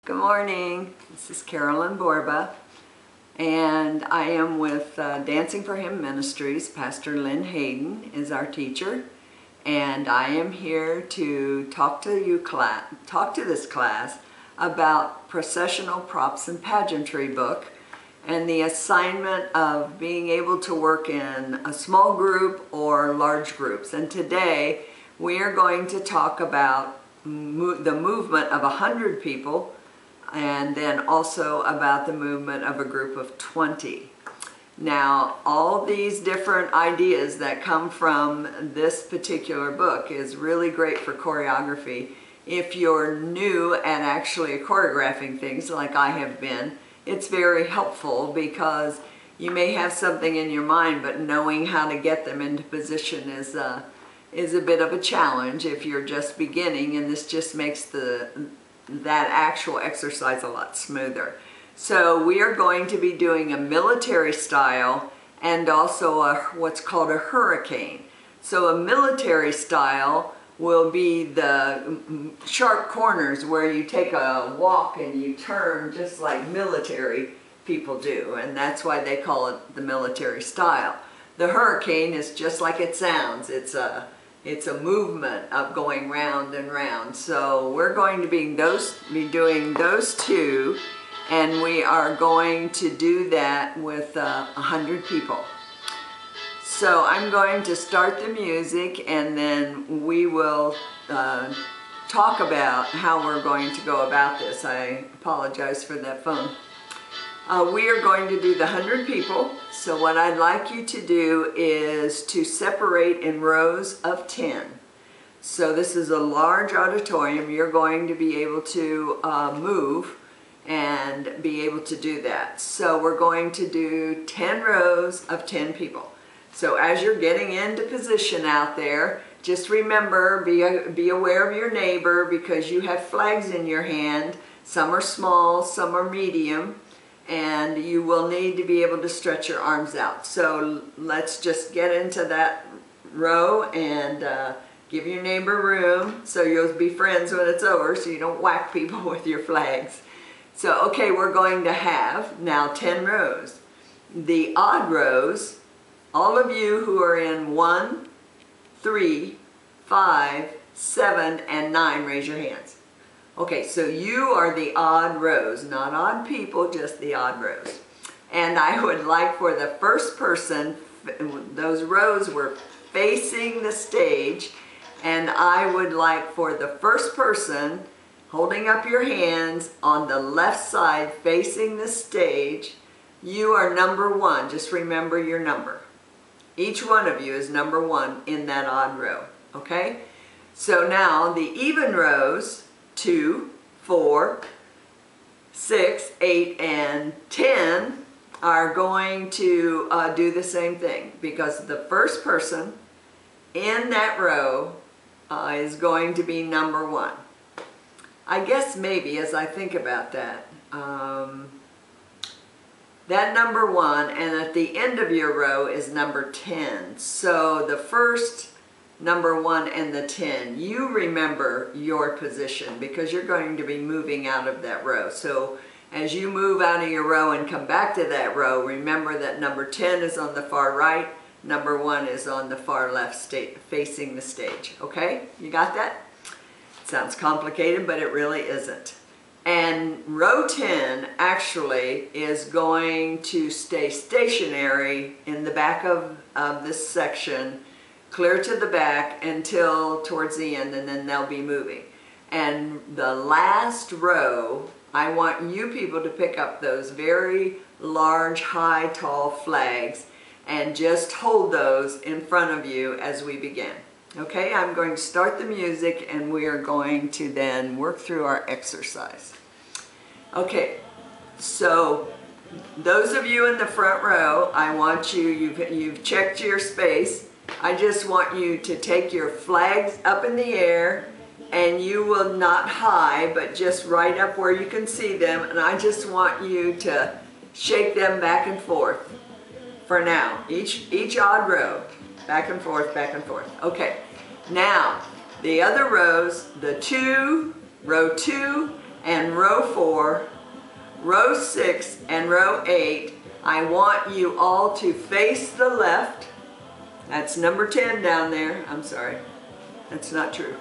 Good morning. This is Carolyn Borba, and I am with Dancing for Him Ministries. Pastor Lynn Hayden is our teacher, and I am here to talk to this class about Processional Props and Pageantry book and the assignment of being able to work in a small group or large groups. And today we are going to talk about the movement of 100 people, and then also about the movement of a group of 20. Now, all these different ideas that come from this particular book is really great for choreography. If you're new at actually choreographing things like I have been, it's very helpful because you may have something in your mind, but knowing how to get them into position is a bit of a challenge if you're just beginning, and this just makes that actual exercise a lot smoother. So we are going to be doing a military style and also what's called a hurricane. So a military style will be the sharp corners where you take a walk and you turn just like military people do, and that's why they call it the military style. The hurricane is just like it sounds. It's a movement of going round and round. So we're going to be doing those two, and we are going to do that with 100 people. So I'm going to start the music, and then we will talk about how we're going to go about this. I apologize for that phone. We are going to do the 100 people. So what I'd like you to do is to separate in rows of 10. So this is a large auditorium. You're going to be able to move and be able to do that. So we're going to do 10 rows of 10 people. So as you're getting into position out there, just remember, be aware of your neighbor, because you have flags in your hand. Some are small, some are medium, and you will need to be able to stretch your arms out. So let's just get into that row and give your neighbor room so you'll be friends when it's over, so you don't whack people with your flags. So okay, we're going to have now 10 rows. The odd rows, all of you who are in 1, 3, 5, 7, and 9, raise your hands. Okay, so you are the odd rows, not odd people, just the odd rows. And I would like for the first person, those rows were facing the stage, and I would like for the first person holding up your hands on the left side facing the stage. You are number 1. Just remember your number. Each one of you is number 1 in that odd row, okay? So now the even rows, 2, 4, 6, 8, and 10 are going to do the same thing, because the first person in that row is going to be number 1. I guess maybe as I think about that, that number 1, and at the end of your row is number 10. So the first, number 1, and the 10, you remember your position because you're going to be moving out of that row. So as you move out of your row and come back to that row, remember that number 10 is on the far right, number 1 is on the far left, facing the stage. Okay, you got that? Sounds complicated, but it really isn't. And row 10 actually is going to stay stationary in the back of this section, clear to the back until towards the end, and then they'll be moving. And the last row, I want you people to pick up those very large, high, tall flags and just hold those in front of you as we begin. Okay, I'm going to start the music, and we are going to then work through our exercise. Okay, so those of you in the front row, I want you've checked your space. I just want you to take your flags up in the air, and you will not high, but just right up where you can see them, and I just want you to shake them back and forth for now. Each odd row, back and forth, back and forth. Okay, now the other rows, row 2 and row 4, row 6, and row 8, I want you all to face the left. That's number 10 down there. I'm sorry, that's not true.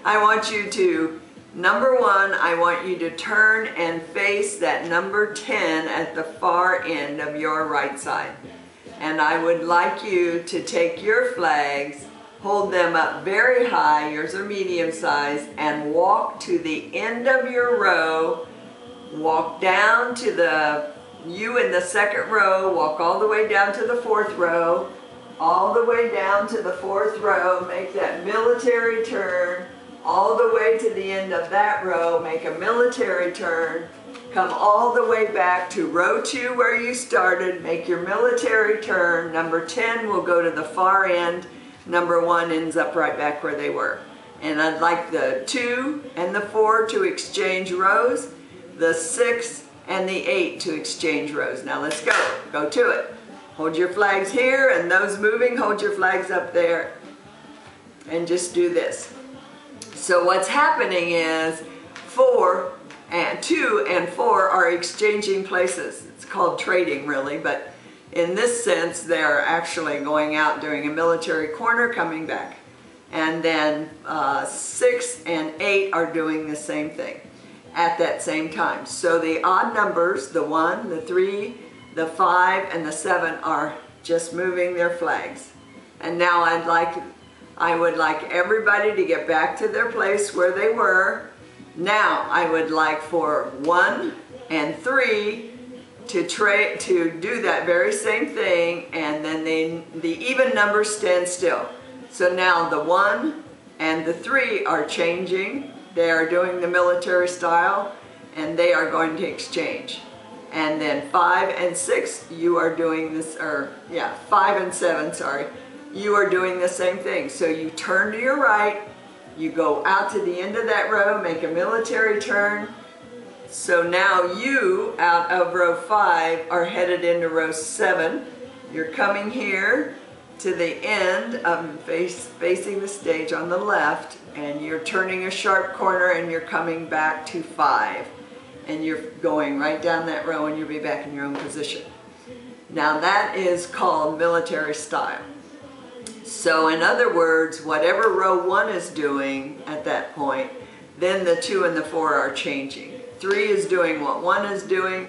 I want you to, number 1, I want you to turn and face that number 10 at the far end of your right side. And I would like you to take your flags, hold them up very high, yours are medium size, and walk to the end of your row. Walk down to you in the second row, walk all the way down to the 4th row, all the way down to the 4th row, make that military turn, all the way to the end of that row, make a military turn, come all the way back to row 2 where you started, make your military turn, number 10 will go to the far end, number 1 ends up right back where they were. And I'd like the 2 and the 4 to exchange rows, the 6 and the 8 to exchange rows. Now let's go to it. Hold your flags here, and those moving, hold your flags up there, and just do this. So what's happening is 2 and 4 are exchanging places. It's called trading really, but in this sense they're actually going out doing a military corner, coming back. And then 6 and 8 are doing the same thing at that same time. So the odd numbers, the 1, the 3, the 5, and the 7 are just moving their flags. And now I would like everybody to get back to their place where they were. Now I would like for 1 and 3 to do that very same thing, and then the even numbers stand still. So now the 1 and the 3 are changing. They are doing the military style, and they are going to exchange. And then 5 and 6, you are doing this, 5 and 7, sorry, you are doing the same thing. So you turn to your right, you go out to the end of that row, make a military turn. So now you, out of row 5, are headed into row 7. You're coming here to the end of facing the stage on the left, and you're turning a sharp corner and you're coming back to 5. And you're going right down that row and you'll be back in your own position. Now that is called military style. So in other words, whatever row 1 is doing at that point, then the 2 and the 4 are changing. 3 is doing what 1 is doing,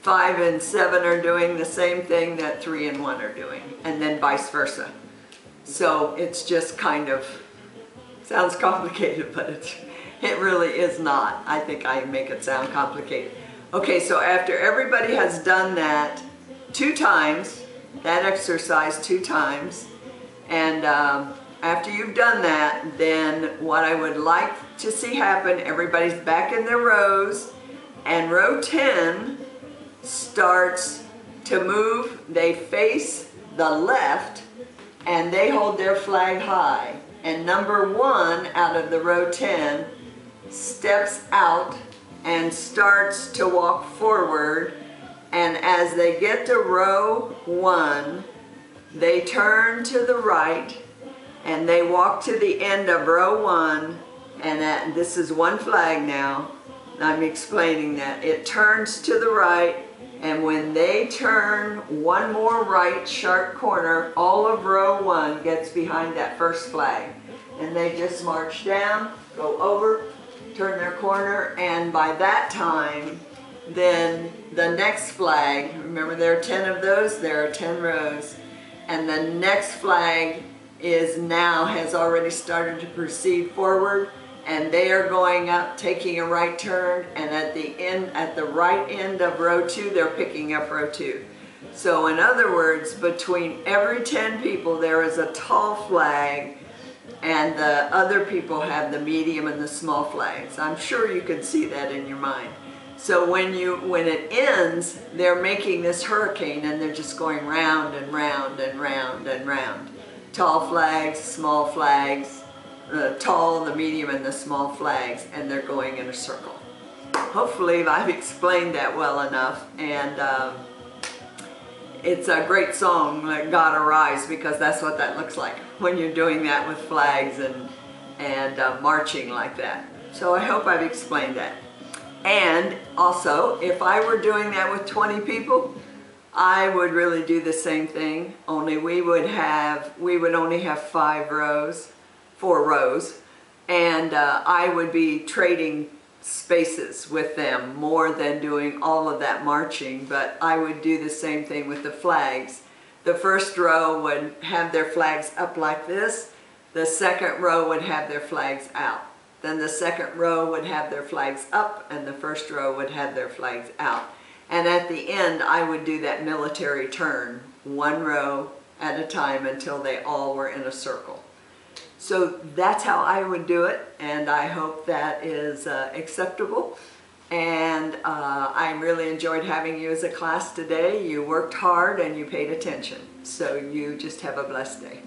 5 and 7 are doing the same thing that 3 and 1 are doing, and then vice versa. So it's just kind of, sounds complicated, but it really is not. I think I make it sound complicated. Okay, so after everybody has done that 2 times, that exercise 2 times, and after you've done that, then what I would like to see happen, everybody's back in their rows, and row 10 starts to move. They face the left, and they hold their flag high. And number 1 out of the row 10 steps out and starts to walk forward, and as they get to row 1, they turn to the right and they walk to the end of row 1, and this is 1 flag now. I'm explaining that. It turns to the right, and when they turn 1 more right sharp corner, all of row 1 gets behind that first flag. And they just march down, go over, turn their corner, and by that time, then the next flag, remember there are 10 of those, there are 10 rows, and the next flag has already started to proceed forward, and they are going up, taking a right turn, and at the right end of row 2, they're picking up row 2. So in other words, between every 10 people, there is a tall flag, and the other people have the medium and the small flags. I'm sure you can see that in your mind. So when it ends, they're making this hurricane, and they're just going round and round and round and round. Tall flags, small flags, the tall, the medium, and the small flags, and they're going in a circle. Hopefully I've explained that well enough, and it's a great song, like God Arise, because that's what that looks like when you're doing that with flags and marching like that. So I hope I've explained that. And also, if I were doing that with 20 people, I would really do the same thing, only we would only have 4 rows, and I would be trading spaces with them more than doing all of that marching, but I would do the same thing with the flags. The first row would have their flags up like this, the second row would have their flags out. Then the second row would have their flags up, and the first row would have their flags out. And at the end, I would do that military turn, 1 row at a time until they all were in a circle. So that's how I would do it, and I hope that is acceptable. And I really enjoyed having you as a class today. You worked hard and you paid attention. So you just have a blessed day.